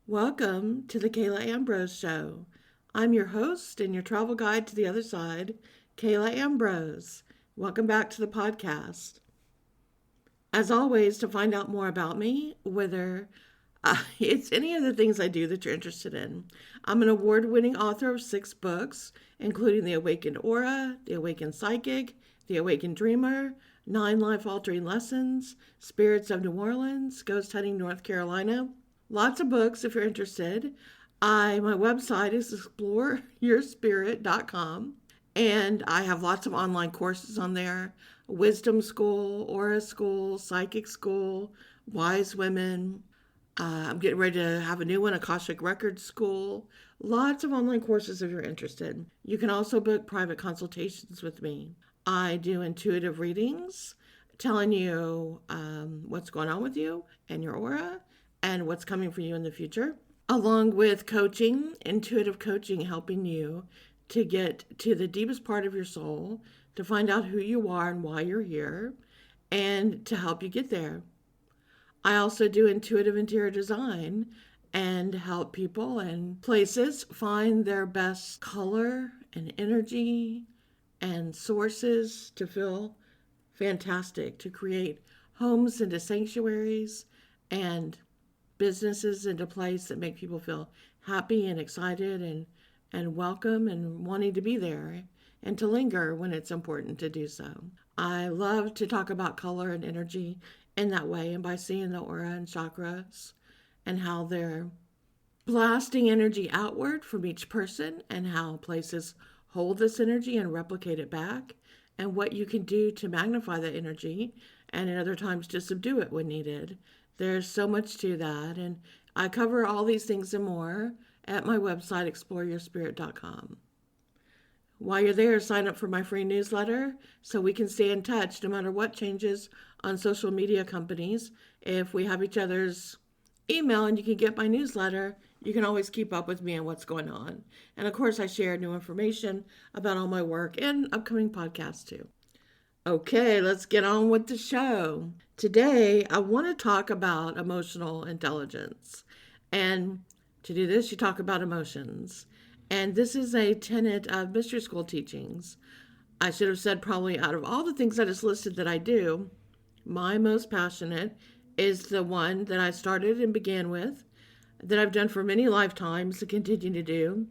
Welcome to the Kayla Ambrose Show. I'm your host and your travel guide to the other side, Kayla Ambrose. Welcome back to the podcast. As always, to find out more about me, whether it's any of the things I do that you're interested in, I'm an award winning author of 6 books, including The Awakened Aura, The Awakened Psychic, The Awakened Dreamer, 9 Life Altering Lessons, Spirits of New Orleans, Ghost Hunting North Carolina. Lots of books if you're interested. My website is exploreyourspirit.com, and I have lots of online courses on there. Wisdom School, Aura School, Psychic School, Wise Women. I'm getting ready to have a new one, Akashic Records School. Lots of online courses if you're interested. You can also book private consultations with me. I do intuitive readings, telling you what's going on with you and your aura and what's coming for you in the future, along with coaching, intuitive coaching, helping you to get to the deepest part of your soul, to find out who you are and why you're here, and to help you get there. I also do intuitive interior design and help people and places find their best color and energy and sources to feel fantastic, to create homes into sanctuaries and businesses into place that make people feel happy and excited and welcome and wanting to be there and to linger when it's important to do so. I love to talk about color and energy in that way, and by seeing the aura and chakras and how they're blasting energy outward from each person and how places hold this energy and replicate it back, and what you can do to magnify that energy and at other times to subdue it when needed. There's so much to that, and I cover all these things and more at my website, exploreyourspirit.com. While you're there, sign up for my free newsletter so we can stay in touch no matter what changes on social media companies. If we have each other's email and you can get my newsletter, you can always keep up with me and what's going on. And of course, I share new information about all my work and upcoming podcasts too. Okay, let's get on with the show. Today, I want to talk about emotional intelligence. And to do this, you talk about emotions. And this is a tenet of mystery school teachings. I should have said, probably out of all the things I just listed that I do, my most passionate is the one that I started and began with, that I've done for many lifetimes to continue to do.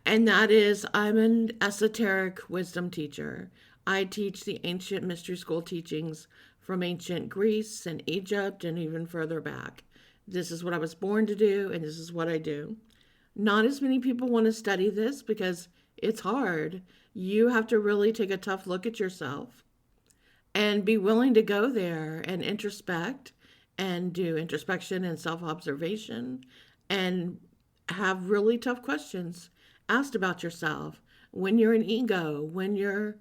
And that is, I'm an esoteric wisdom teacher. I teach the ancient mystery school teachings from ancient Greece and Egypt and even further back. This is what I was born to do, and this is what I do. Not as many people want to study this because it's hard. You have to really take a tough look at yourself and be willing to go there and introspect and do introspection and self-observation and have really tough questions asked about yourself when you're in ego, when you're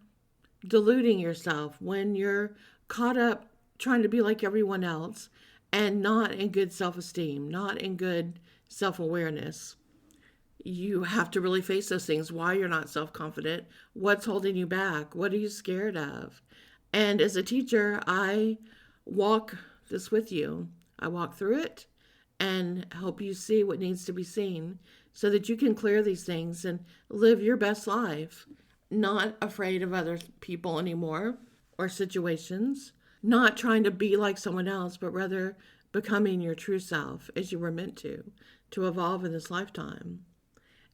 deluding yourself, when you're caught up trying to be like everyone else and not in good self-esteem, not in good self-awareness. You have to really face those things, why you're not self-confident, what's holding you back, what are you scared of. And as a teacher, I walk this with you. I walk through it and help you see what needs to be seen so that you can clear these things and live your best life, not afraid of other people anymore or situations, not trying to be like someone else, but rather becoming your true self as you were meant to evolve in this lifetime.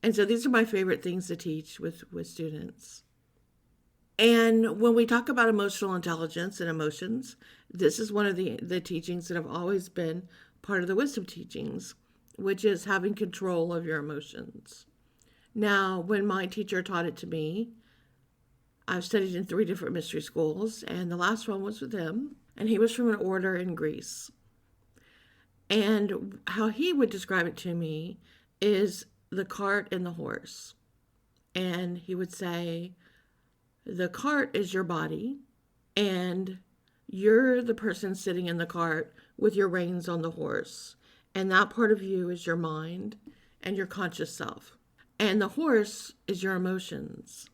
And so these are my favorite things to teach with students. And when we talk about emotional intelligence and emotions, this is one of the teachings that have always been part of the wisdom teachings, which is having control of your emotions. Now, when my teacher taught it to me, I've studied in 3 different mystery schools, and the last one was with him, and he was from an order in Greece. And how he would describe it to me is the cart and the horse. And he would say, the cart is your body, and you're the person sitting in the cart with your reins on the horse. And that part of you is your mind and your conscious self. And the horse is your emotions.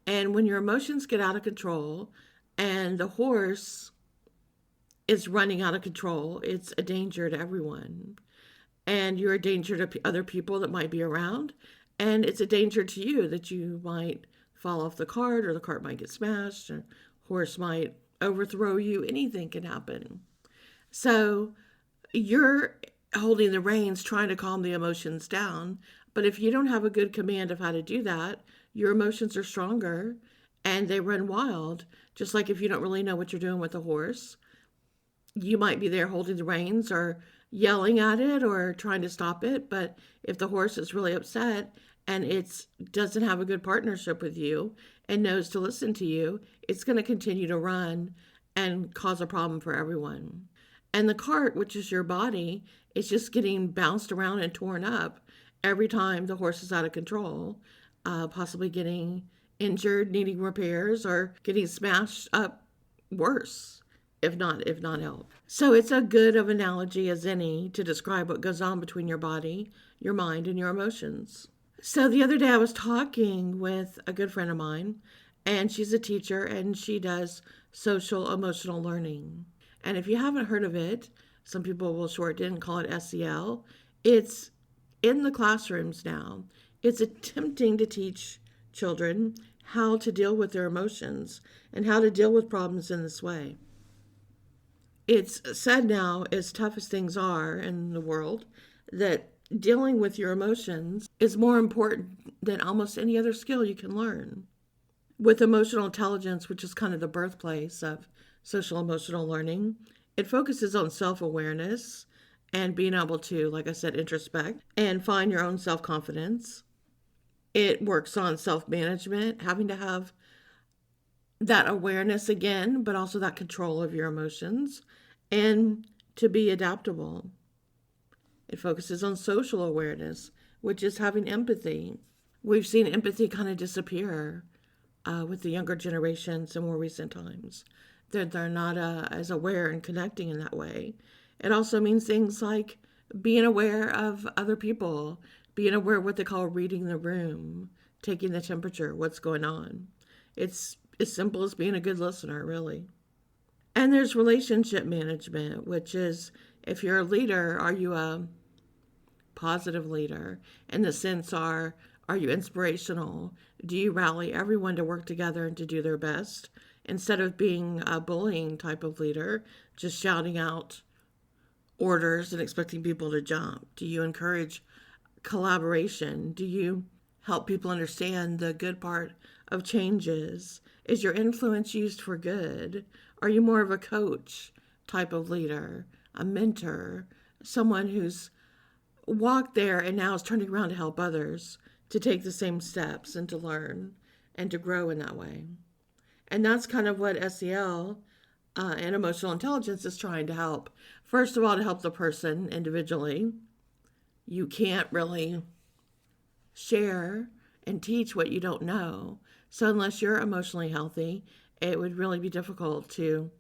And when your emotions get out of control and the horse is running out of control, it's a danger to everyone. and you're a danger to other people that might be around. And it's a danger to you that you might fall off the cart, or the cart might get smashed, or horse might overthrow you. Anything can happen. So you're holding the reins, trying to calm the emotions down. But if you don't have a good command of how to do that, your emotions are stronger and they run wild. Just like if you don't really know what you're doing with a horse, you might be there holding the reins or yelling at it or trying to stop it. But if the horse is really upset and it doesn't have a good partnership with you and knows to listen to you, it's going to continue to run and cause a problem for everyone. And the cart, which is your body, is just getting bounced around and torn up every time the horse is out of control, possibly getting injured, needing repairs, or getting smashed up worse, if not help. So it's a good of analogy as any to describe what goes on between your body, your mind, and your emotions. So the other day I was talking with a good friend of mine, and she's a teacher and she does social emotional learning. And if you haven't heard of it, some people will shorten it and call it SEL. It's in the classrooms now. It's attempting to teach children how to deal with their emotions and how to deal with problems in this way. It's said now, as tough as things are in the world, that dealing with your emotions is more important than almost any other skill you can learn. With emotional intelligence, which is kind of the birthplace of social emotional learning, it focuses on self awareness and being able to, like I said, introspect and find your own self confidence. It works on self management, having to have that awareness again, but also that control of your emotions and to be adaptable. It focuses on social awareness, which is having empathy. We've seen empathy kind of disappear with the younger generations in more recent times. They're not as aware and connecting in that way. It also means things like being aware of other people, being aware of what they call reading the room, taking the temperature, what's going on. It's as simple as being a good listener, really. And there's relationship management, which is if you're a leader, are you a positive leader? In the sense, are you inspirational? Do you rally everyone to work together and to do their best? Instead of being a bullying type of leader, just shouting out orders and expecting people to jump? Do you encourage collaboration? Do you help people understand the good part of changes? Is your influence used for good? Are you more of a coach type of leader, a mentor, someone who's walked there and now is turning around to help others to take the same steps and to learn and to grow in that way? And that's kind of what SEL and emotional intelligence is trying to help. First of all, to help the person individually. You can't really share and teach what you don't know. So unless you're emotionally healthy, it would really be difficult to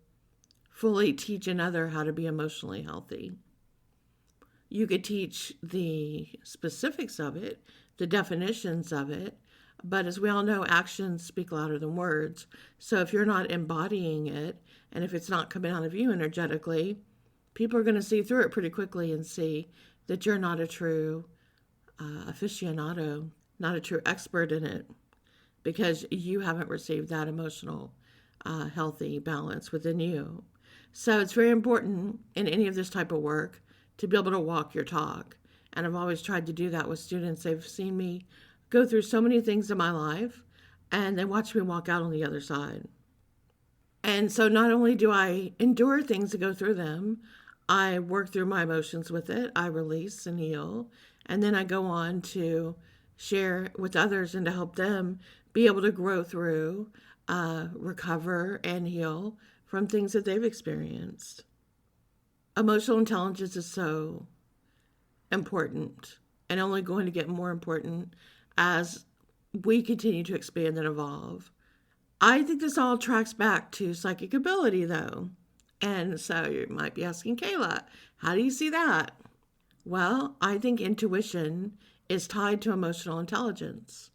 fully teach another how to be emotionally healthy. You could teach the specifics of it, the definitions of it, but as we all know, actions speak louder than words. So if you're not embodying it, and if it's not coming out of you energetically, people are going to see through it pretty quickly and see that you're not a true aficionado, not a true expert in it, because you haven't received that emotional, healthy balance within you. So it's very important in any of this type of work to be able to walk your talk. And I've always tried to do that with students. They've seen me go through so many things in my life, and they watch me walk out on the other side. And so not only do I endure things to go through them, I work through my emotions with it, I release and heal, and then I go on to share with others and to help them be able to grow through, recover, and heal from things that they've experienced. Emotional intelligence is so important and only going to get more important as we continue to expand and evolve. I think this all tracks back to psychic ability, though. And so you might be asking, Kayla, how do you see that? Well, I think intuition is tied to emotional intelligence.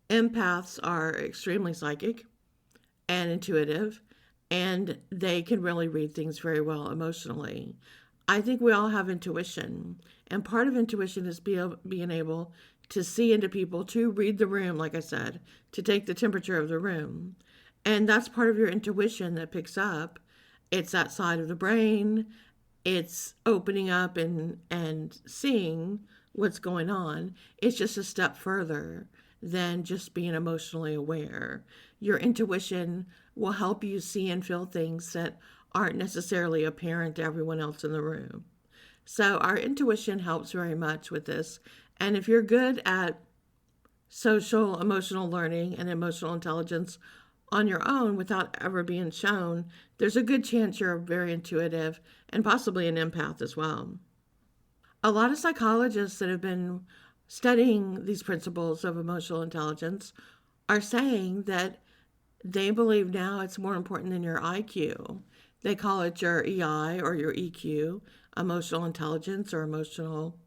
Empaths are extremely psychic and intuitive, and they can really read things very well emotionally. I think we all have intuition, And part of intuition is being able to see into people, to read the room, like I said, to take the temperature of the room. And that's part of your intuition that picks up. It's that side of the brain. It's opening up and seeing what's going on. It's just a step further than just being emotionally aware. Your intuition will help you see and feel things that aren't necessarily apparent to everyone else in the room. So our intuition helps very much with this. And if you're good at social emotional learning and emotional intelligence on your own without ever being shown, there's a good chance you're very intuitive and possibly an empath as well. A lot of psychologists that have been studying these principles of emotional intelligence are saying that they believe now it's more important than your IQ. They call it your EI or your EQ, emotional intelligence or emotional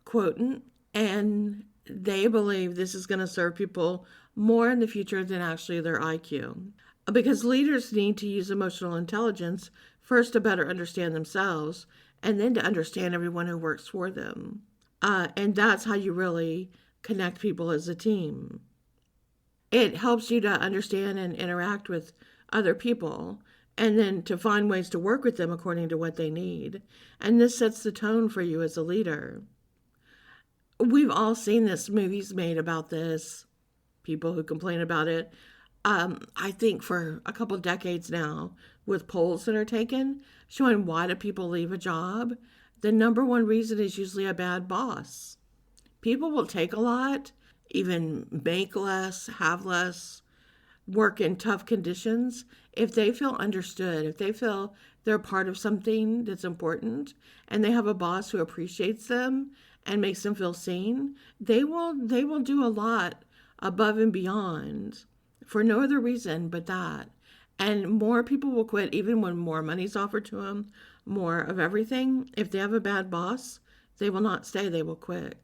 quotient. And they believe this is going to serve people more in the future than actually their IQ. Because leaders need to use emotional intelligence first to better understand themselves and then to understand everyone who works for them. And that's how you really connect people as a team. It helps you to understand and interact with other people and then to find ways to work with them according to what they need. And this sets the tone for you as a leader. We've all seen this, movies made about this, people who complain about it. I think for a couple of decades now, with polls that are taken showing why do people leave a job, the number one reason is usually a bad boss. People will take a lot, even make less, have less, work in tough conditions if they feel understood, if they feel they're part of something that's important and they have a boss who appreciates them and makes them feel seen. They will do a lot above and beyond for no other reason but that. And more people will quit even when more money's offered to them, more of everything. If they have a bad boss, they will not stay, they will quit.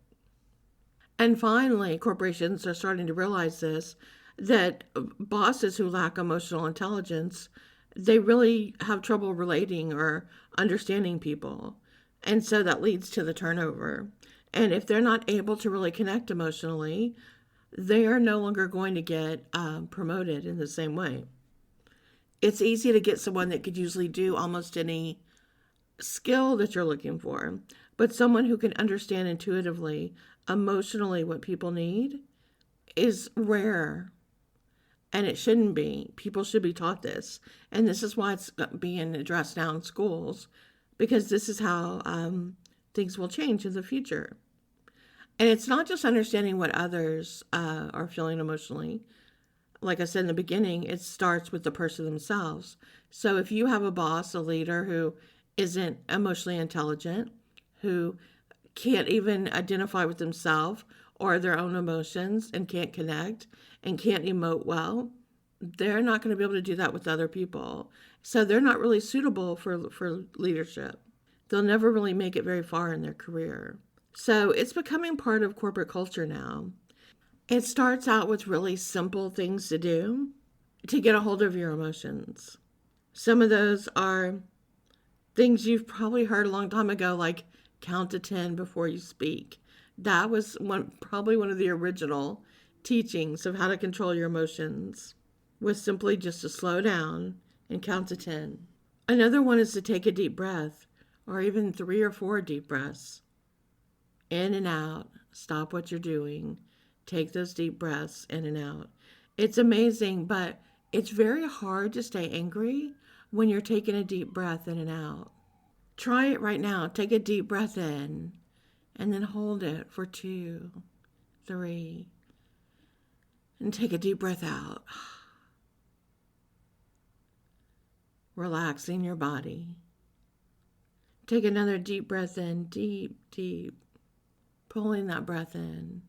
And finally, corporations are starting to realize this, that bosses who lack emotional intelligence, they really have trouble relating or understanding people. And so that leads to the turnover. And if they're not able to really connect emotionally, they are no longer going to get promoted in the same way. It's easy to get someone that could usually do almost any skill that you're looking for, but someone who can understand intuitively, emotionally what people need is rare. And it shouldn't be. People should be taught this. And this is why it's being addressed now in schools, because this is how things will change in the future. And it's not just understanding what others are feeling emotionally. Like I said in the beginning, it starts with the person themselves. So if you have a boss, a leader who isn't emotionally intelligent, who can't even identify with themselves or their own emotions and can't connect and can't emote well, they're not going to be able to do that with other people. So they're not really suitable for leadership. They'll never really make it very far in their career. So it's becoming part of corporate culture now. It starts out with really simple things to do to get a hold of your emotions. Some of those are things you've probably heard a long time ago, like count to 10 before you speak. That was probably one of the original teachings of how to control your emotions, was simply just to slow down and count to 10. Another one is to take a deep breath, or even 3 or 4 deep breaths. In and out, stop what you're doing. Take those deep breaths in and out. It's amazing, but it's very hard to stay angry when you're taking a deep breath in and out. Try it right now. Take a deep breath in and then hold it for 2, 3, and take a deep breath out. Relaxing your body. Take another deep breath in, deep, deep. Pulling that breath in.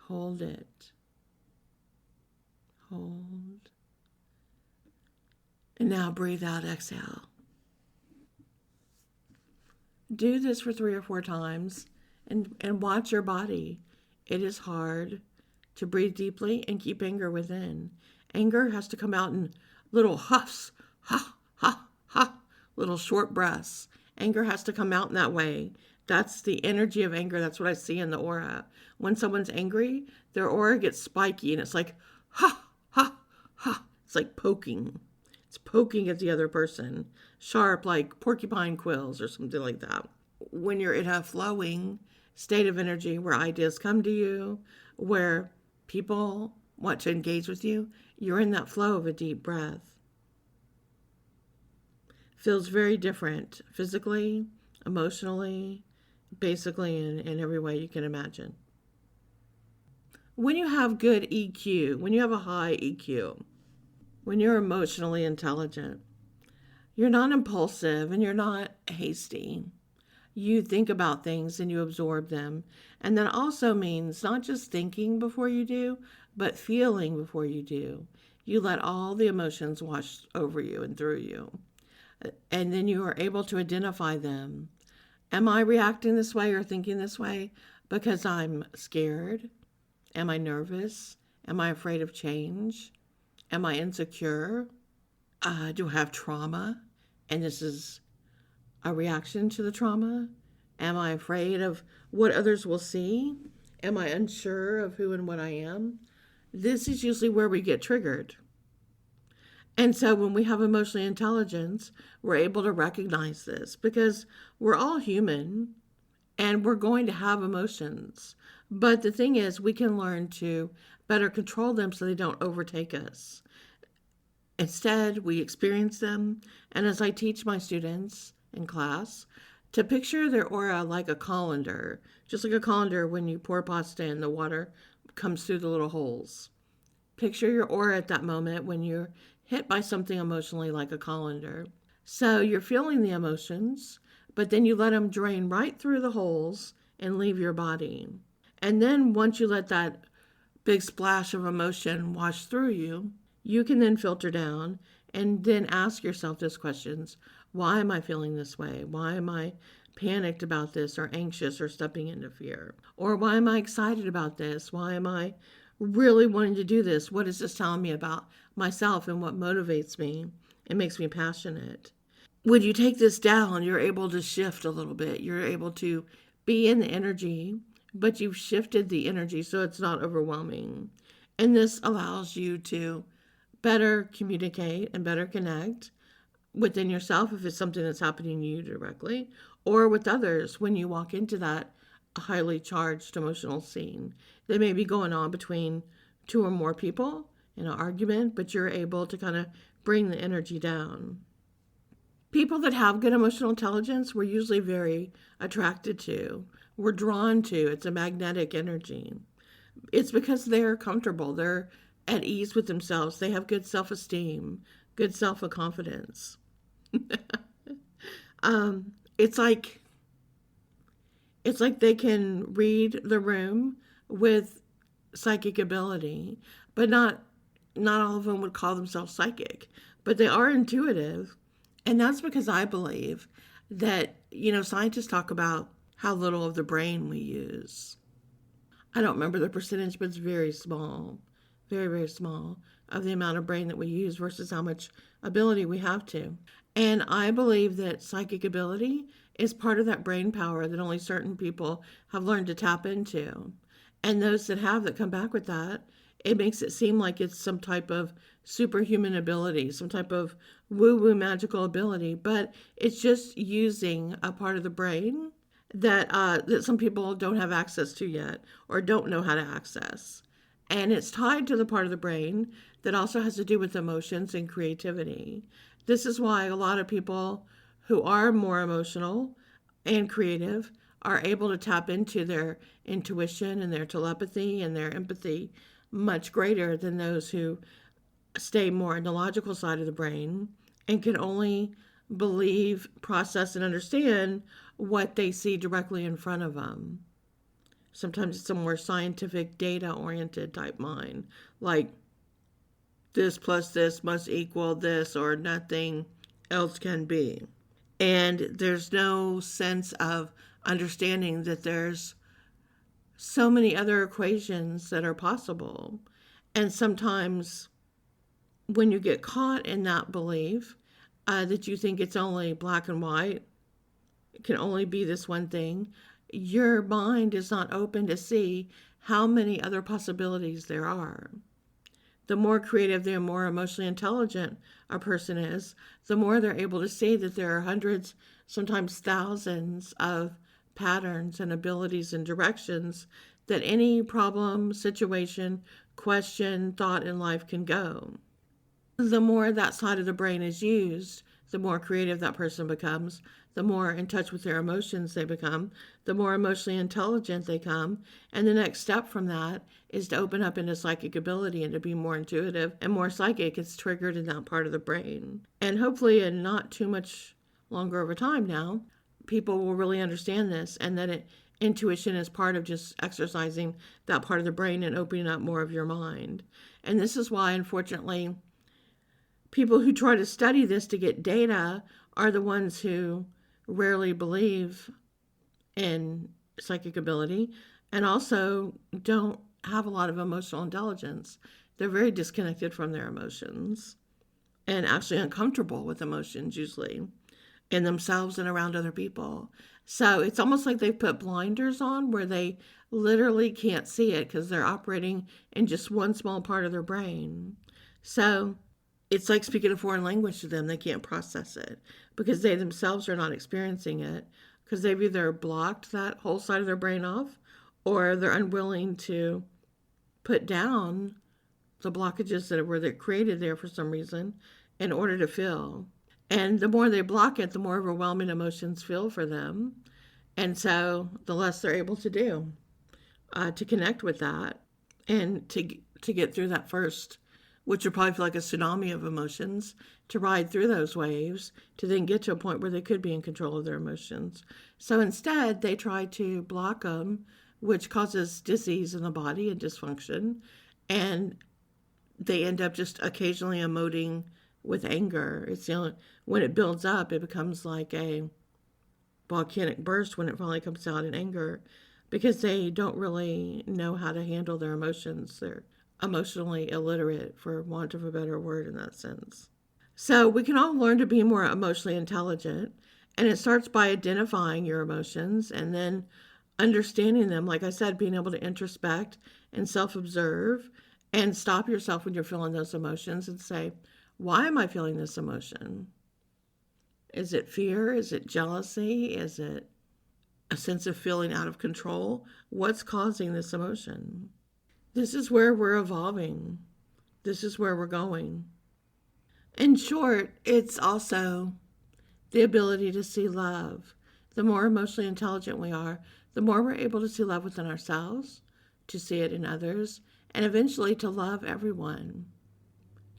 Hold it. Hold. And now breathe out, exhale. Do this for 3 or 4 times and watch your body. It is hard to breathe deeply and keep anger within. Anger has to come out in little huffs, ha, ha, ha, little short breaths. Anger has to come out in that way That's the energy of anger. That's what I see in the aura. When someone's angry, their aura gets spiky and it's like, ha, ha, ha. It's like poking. It's poking at the other person, sharp like porcupine quills or something like that. When you're in a flowing state of energy where ideas come to you, where people want to engage with you, you're in that flow of a deep breath. Feels very different physically, emotionally, basically in every way you can imagine. When you have good EQ, when you have a high EQ, when you're emotionally intelligent, you're not impulsive and you're not hasty. You think about things and you absorb them. And that also means not just thinking before you do, but feeling before you do. You let all the emotions wash over you and through you. And then you are able to identify them. Am I reacting this way or thinking this way because I'm scared? Am I nervous? Am I afraid of change? Am I insecure? Do I have trauma? And this is a reaction to the trauma? Am I afraid of what others will see? Am I unsure of who and what I am? This is usually where we get triggered. And so when we have emotional intelligence, we're able to recognize this because we're all human and we're going to have emotions. But the thing is, we can learn to better control them so they don't overtake us. Instead, we experience them. And as I teach my students in class, to picture their aura like a colander, just like a colander when you pour pasta and the water comes through the little holes. Picture your aura at that moment when you're hit by something emotionally like a colander. So you're feeling the emotions, but then you let them drain right through the holes and leave your body. And then once you let that big splash of emotion wash through you, you can then filter down and then ask yourself these questions. Why am I feeling this way? Why am I panicked about this or anxious or stepping into fear? Or why am I excited about this? Why am I really wanting to do this? What is this telling me about myself and what motivates me and makes me passionate? When you take this down, you're able to shift a little bit. You're able to be in the energy, but you've shifted the energy so it's not overwhelming. And this allows you to better communicate and better connect within yourself if it's something that's happening to you directly, or with others when you walk into that highly charged emotional scene that may be going on between two or more people in an argument, but you're able to kind of bring the energy down. People that have good emotional intelligence, we're usually very attracted to. We're drawn to. It's a magnetic energy. It's because they're comfortable. They're at ease with themselves. They have good self-esteem, good self-confidence. It's like they can read the room with psychic ability, but not all of them would call themselves psychic, but they are intuitive. And that's because I believe that, scientists talk about how little of the brain we use. I don't remember the percentage, but it's very small, very, very small of the amount of brain that we use versus how much ability we have to. And I believe that psychic ability is part of that brain power that only certain people have learned to tap into. And those that have that come back with that, it makes it seem like it's some type of superhuman ability, some type of woo-woo magical ability, but it's just using a part of the brain that some people don't have access to yet or don't know how to access. And it's tied to the part of the brain that also has to do with emotions and creativity. This is why a lot of people who are more emotional and creative are able to tap into their intuition and their telepathy and their empathy much greater than those who stay more in the logical side of the brain and can only believe, process, and understand what they see directly in front of them. Sometimes it's a more scientific, data-oriented type mind, like this plus this must equal this or nothing else can be. And there's no sense of understanding that there's so many other equations that are possible. And sometimes when you get caught in that belief that you think it's only black and white, can only be this one thing, your mind is not open to see how many other possibilities there are. The more creative, the more emotionally intelligent a person is, the more they're able to see that there are hundreds, sometimes thousands of patterns and abilities and directions that any problem, situation, question, thought in life can go. The more that side of the brain is used, the more creative that person becomes, the more in touch with their emotions they become, the more emotionally intelligent they come. And the next step from that is to open up into psychic ability and to be more intuitive and more psychic. It's triggered in that part of the brain. And hopefully, in not too much longer of a time now, people will really understand this, and that intuition is part of just exercising that part of the brain and opening up more of your mind. And this is why, unfortunately, people who try to study this to get data are the ones who rarely believe in psychic ability and also don't have a lot of emotional intelligence. They're very disconnected from their emotions and actually uncomfortable with emotions, usually in themselves and around other people. So it's almost like they've put blinders on where they literally can't see it because they're operating in just one small part of their brain. So it's like speaking a foreign language to them. They can't process it because they themselves are not experiencing it, because they've either blocked that whole side of their brain off, or they're unwilling to put down the blockages that were created there for some reason in order to feel. And the more they block it, the more overwhelming emotions feel for them. And so the less they're able to do to connect with that and to get through that first, which would probably feel like a tsunami of emotions, to ride through those waves, to then get to a point where they could be in control of their emotions. So instead, they try to block them, which causes disease in the body and dysfunction. And they end up just occasionally emoting with anger. It's when it builds up, it becomes like a volcanic burst when it finally comes out in anger, because they don't really know how to handle their emotions. They're emotionally illiterate, for want of a better word in that sense. So we can all learn to be more emotionally intelligent, and it starts by identifying your emotions and then understanding them. Like I said, being able to introspect and self-observe and stop yourself when you're feeling those emotions and say, why am I feeling this emotion? Is it fear? Is it jealousy? Is it a sense of feeling out of control? What's causing this emotion? This is where we're evolving. This is where we're going. In short, it's also the ability to see love. The more emotionally intelligent we are, the more we're able to see love within ourselves, to see it in others, and eventually to love everyone.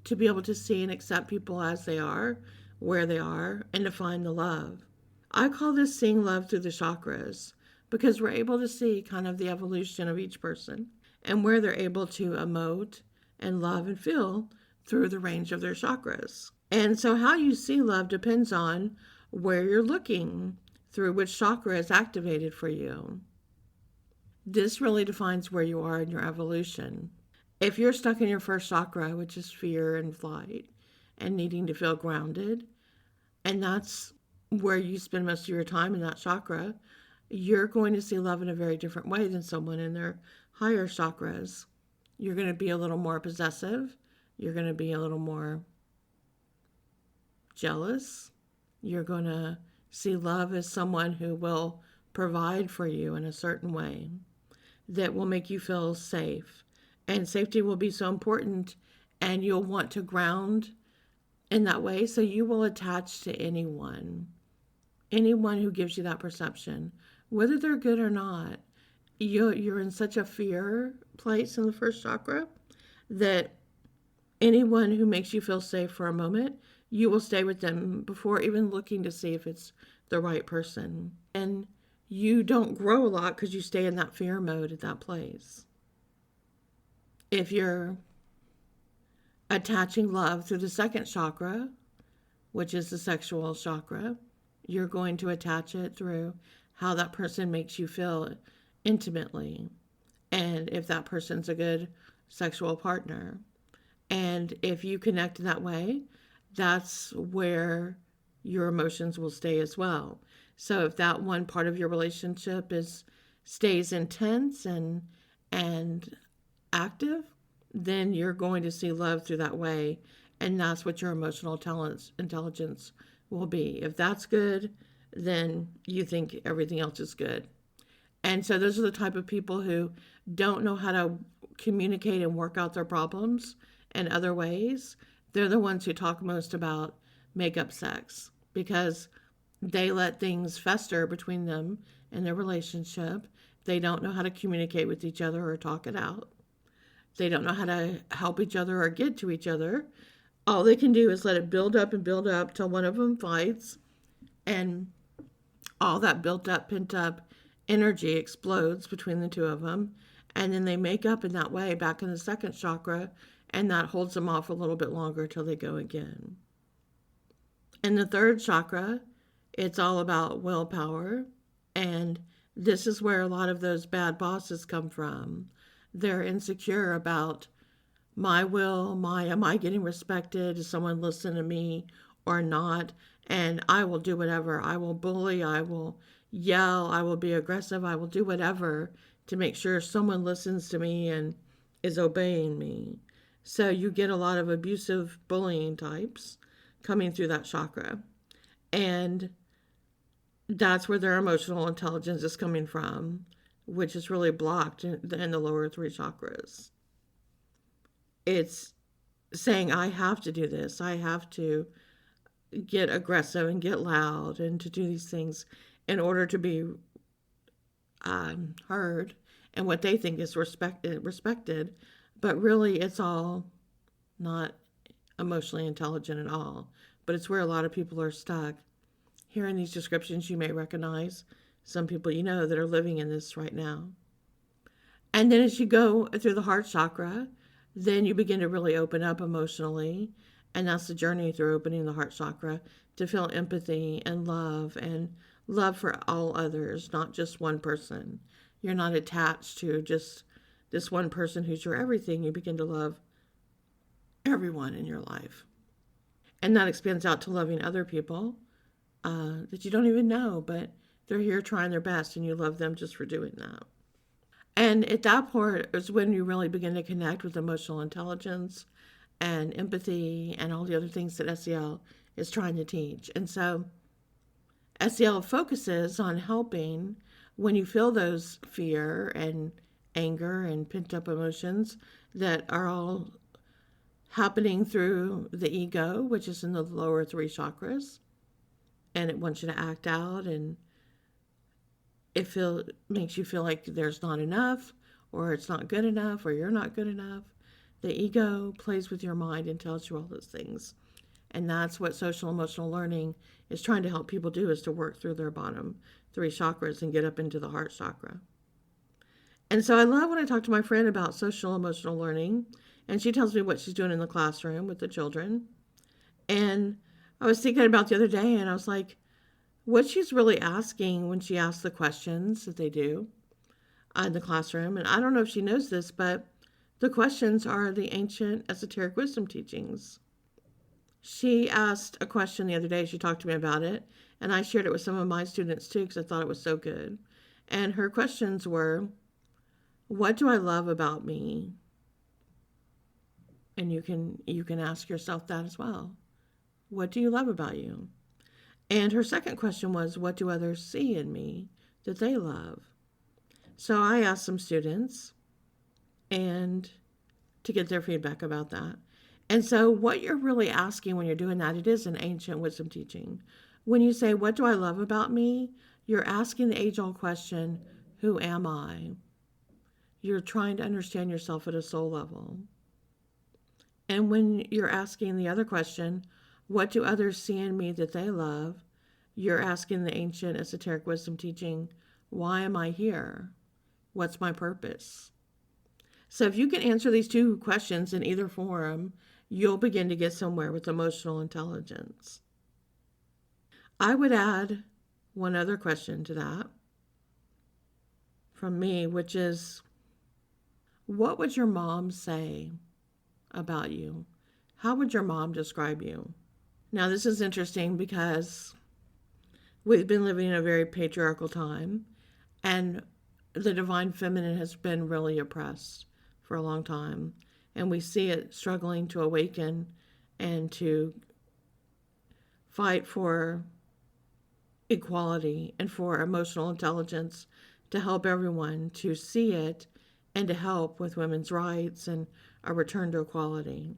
To be able to see and accept people as they are, where they are, and to find the love. I call this seeing love through the chakras, because we're able to see kind of the evolution of each person and where they're able to emote and love and feel through the range of their chakras. And so how you see love depends on where you're looking, through which chakra is activated for you. This really defines where you are in your evolution. If you're stuck in your first chakra, which is fear and flight and needing to feel grounded, and that's where you spend most of your time in that chakra, you're going to see love in a very different way than someone in their higher chakras. You're going to be a little more possessive. You're going to be a little more jealous. You're going to see love as someone who will provide for you in a certain way that will make you feel safe. And safety will be so important, and you'll want to ground in that way. So you will attach to anyone who gives you that perception, whether they're good or not. You're in such a fear place in the first chakra that anyone who makes you feel safe for a moment, you will stay with them before even looking to see if it's the right person. And you don't grow a lot because you stay in that fear mode at that place. If you're attaching love through the second chakra, which is the sexual chakra, you're going to attach it through how that person makes you feel intimately, and if that person's a good sexual partner. And if you connect in that way, that's where your emotions will stay as well. So if that one part of your relationship is stays intense and active, then you're going to see love through that way. And that's what your emotional intelligence will be. If that's good, then you think everything else is good. And so those are the type of people who don't know how to communicate and work out their problems in other ways. They're the ones who talk most about make-up sex because they let things fester between them in their relationship. They don't know how to communicate with each other or talk it out. They don't know how to help each other or get to each other. All they can do is let it build up and build up till one of them fights, and all that built up, pent up energy explodes between the two of them. And then they make up in that way back in the second chakra, and that holds them off a little bit longer till they go again. In the third chakra, it's all about willpower. And this is where a lot of those bad bosses come from. They're insecure about my will, am I getting respected? Does someone listen to me or not? And I will do whatever. I will bully, I will yell, I will be aggressive, I will do whatever to make sure someone listens to me and is obeying me. So you get a lot of abusive bullying types coming through that chakra. And that's where their emotional intelligence is coming from, which is really blocked in the lower three chakras. It's saying, I have to do this. I have to get aggressive and get loud and to do these things in order to be heard and what they think is respected. But really, it's all not emotionally intelligent at all. But it's where a lot of people are stuck. Hearing these descriptions, you may recognize some people you know that are living in this right now. And then as you go through the heart chakra, then you begin to really open up emotionally. And that's the journey through opening the heart chakra to feel empathy and love for all others, not just one person. You're not attached to just this one person who's your everything. You begin to love everyone in your life. And that expands out to loving other people that you don't even know, but they're here trying their best and you love them just for doing that. And at that point is when you really begin to connect with emotional intelligence and empathy and all the other things that SEL is trying to teach. And so SEL focuses on helping when you feel those fear and anger and pent up emotions that are all happening through the ego, which is in the lower three chakras. And it wants you to act out, and makes you feel like there's not enough, or it's not good enough, or you're not good enough. The ego plays with your mind and tells you all those things. And that's what social emotional learning is trying to help people do, is to work through their bottom three chakras and get up into the heart chakra. And so I love when I talk to my friend about social emotional learning, and she tells me what she's doing in the classroom with the children. And I was thinking about the other day, and I was like, what she's really asking when she asks the questions that they do in the classroom, and I don't know if she knows this, but the questions are the ancient esoteric wisdom teachings. She asked a question the other day. She talked to me about it, and I shared it with some of my students too because I thought it was so good. And her questions were, what do I love about me? And you can ask yourself that as well. What do you love about you? And her second question was, what do others see in me that they love? So I asked some students and to get their feedback about that. And so what you're really asking when you're doing that, it is an ancient wisdom teaching. When you say, what do I love about me? You're asking the age-old question, who am I? You're trying to understand yourself at a soul level. And when you're asking the other question, what do others see in me that they love? You're asking the ancient esoteric wisdom teaching, why am I here? What's my purpose? So if you can answer these two questions in either form, you'll begin to get somewhere with emotional intelligence. I would add one other question to that from me, which is, what would your mom say about you? How would your mom describe you? Now, this is interesting because We've been living in a very patriarchal time, and the divine feminine has been really oppressed for a long time. And we see it struggling to awaken and to fight for equality and for emotional intelligence to help everyone to see it and to help with women's rights and a return to equality.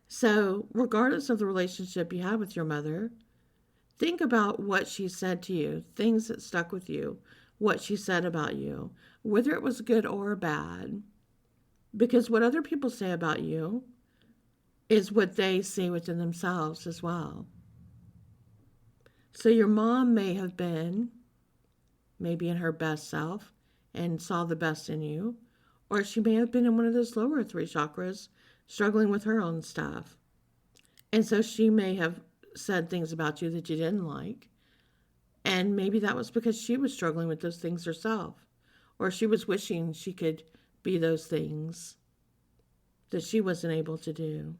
So, regardless of the relationship you had with your mother, think about what she said to you, things that stuck with you, what she said about you, whether it was good or bad. Because what other people say about you is what they see within themselves as well. So your mom may have been maybe in her best self and saw the best in you, or she may have been in one of those lower three chakras struggling with her own stuff. And so she may have said things about you that you didn't like. And maybe that was because she was struggling with those things herself, or she was wishing she could be those things that she wasn't able to do.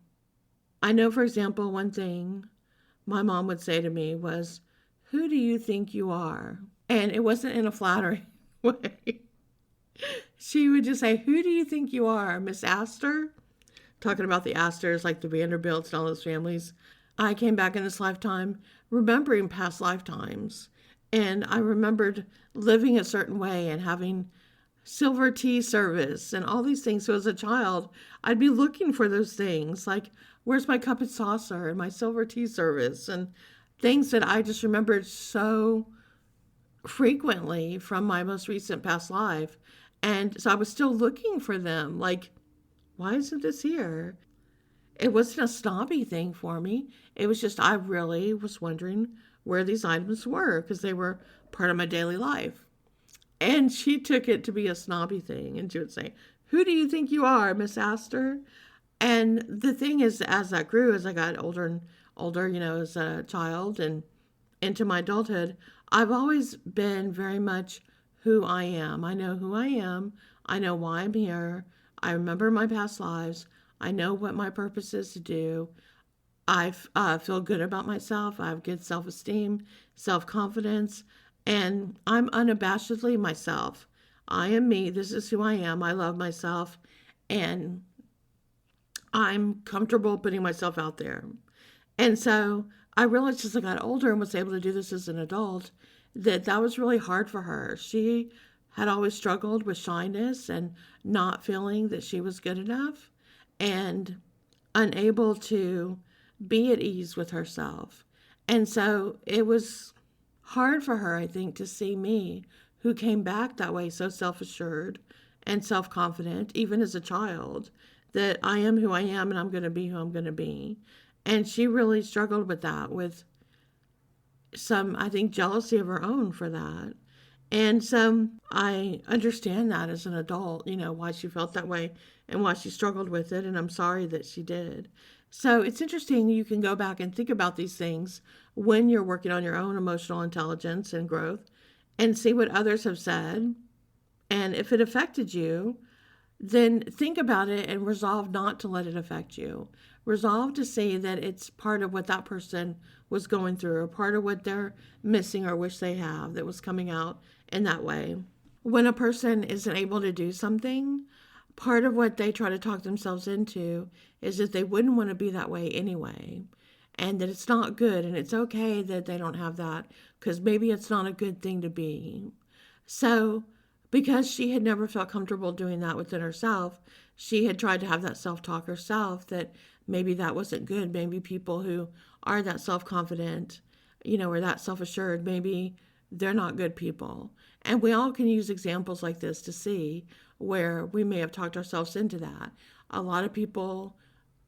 I know, for example, one thing my mom would say to me was, "Who do you think you are?" And it wasn't in a flattering way. She would just say, "Who do you think you are, Miss Astor?" Talking about the Astors, like the Vanderbilts and all those families. I came back in this lifetime remembering past lifetimes. And I remembered living a certain way and having silver tea service and all these things. So as a child, I'd be looking for those things like, where's my cup and saucer and my silver tea service, and things that I just remembered so frequently from my most recent past life. And so I was still looking for them. Like, why isn't this here? It wasn't a snobby thing for me. It was just I really was wondering where these items were because they were part of my daily life. And she took it to be a snobby thing. And she would say, "Who do you think you are, Miss Astor?" And the thing is, as that grew, as I got older and older, as a child and into my adulthood, I've always been very much who I am. I know who I am. I know why I'm here. I remember my past lives. I know what my purpose is to do. I feel good about myself. I have good self-esteem, self-confidence, and I'm unabashedly myself. I am me. This is who I am. I love myself, and I'm comfortable putting myself out there. And so I realized as I got older and was able to do this as an adult, that was really hard for her. She had always struggled with shyness and not feeling that she was good enough and unable to be at ease with herself. And so it was hard for her, I think, to see me, who came back that way, so self-assured and self-confident, even as a child, that I am who I am and I'm going to be who I'm going to be. And she really struggled with that, with some, I think, jealousy of her own for that. And so I understand that as an adult, why she felt that way and why she struggled with it. And I'm sorry that she did. So it's interesting. You can go back and think about these things when you're working on your own emotional intelligence and growth and see what others have said. And if it affected you, then think about it and resolve not to let it affect you. Resolve to see that it's part of what that person was going through, or part of what they're missing or wish they have that was coming out in that way. When a person isn't able to do something, part of what they try to talk themselves into is that they wouldn't want to be that way anyway, and that it's not good, and it's okay that they don't have that because maybe it's not a good thing to be. So because she had never felt comfortable doing that within herself, she had tried to have that self-talk herself that maybe that wasn't good. Maybe people who are that self-confident, or that self-assured, maybe they're not good people. And we all can use examples like this to see where we may have talked ourselves into that. A lot of people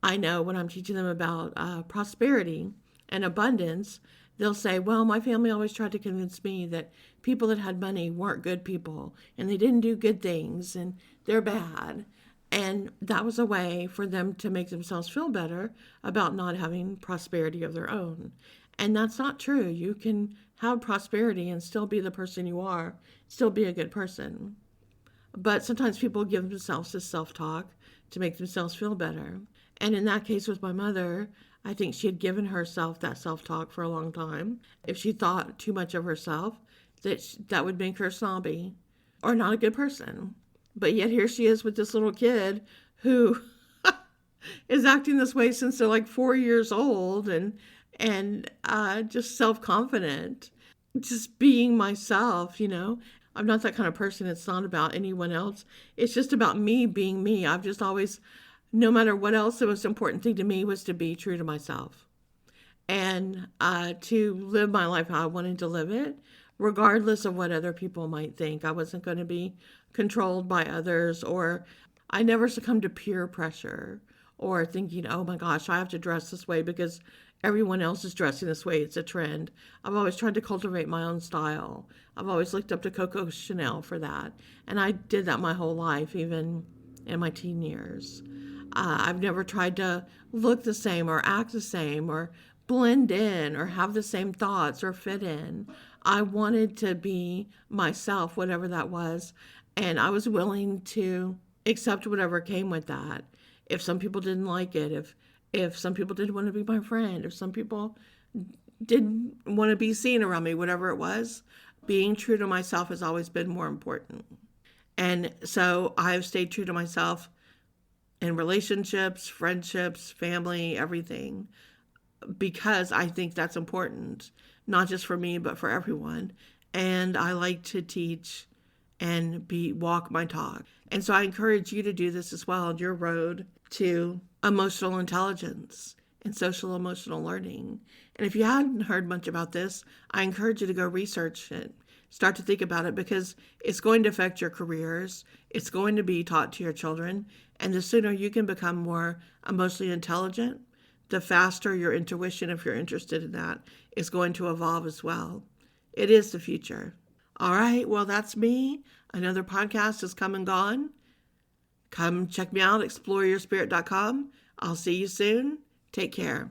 I know, when I'm teaching them about prosperity and abundance, they'll say, well, my family always tried to convince me that people that had money weren't good people and they didn't do good things and they're bad. And that was a way for them to make themselves feel better about not having prosperity of their own. And that's not true. You can have prosperity and still be the person you are, still be a good person. But sometimes people give themselves this self-talk to make themselves feel better. And in that case with my mother, I think she had given herself that self-talk for a long time. If she thought too much of herself, that would make her snobby or not a good person. But yet here she is with this little kid who is acting this way since they're like 4 years old, and just self-confident, just being myself. I'm not that kind of person. It's not about anyone else. It's just about me being me. I've just always, no matter what else, the most important thing to me was to be true to myself and to live my life how I wanted to live it, regardless of what other people might think. I wasn't going to be controlled by others, or I never succumbed to peer pressure or thinking, oh my gosh, I have to dress this way because everyone else is dressing this way. It's a trend. I've always tried to cultivate my own style. I've always looked up to Coco Chanel for that. And I did that my whole life, even in my teen years. I've never tried to look the same or act the same or blend in or have the same thoughts or fit in. I wanted to be myself, whatever that was, and I was willing to accept whatever came with that. If some people didn't like it, if some people didn't want to be my friend, if some people didn't want to be seen around me, whatever it was, being true to myself has always been more important. And so I've stayed true to myself in relationships, friendships, family, everything, because I think that's important, not just for me, but for everyone. And I like to teach and walk my talk. And so I encourage you to do this as well on your road to emotional intelligence and social emotional learning. And if you hadn't heard much about this, I encourage you to go research it. Start to think about it, because it's going to affect your careers. It's going to be taught to your children. And the sooner you can become more emotionally intelligent, the faster your intuition, if you're interested in that, is going to evolve as well. It is the future. All right, well, that's me. Another podcast has come and gone. Come check me out, exploreyourspirit.com. I'll see you soon. Take care.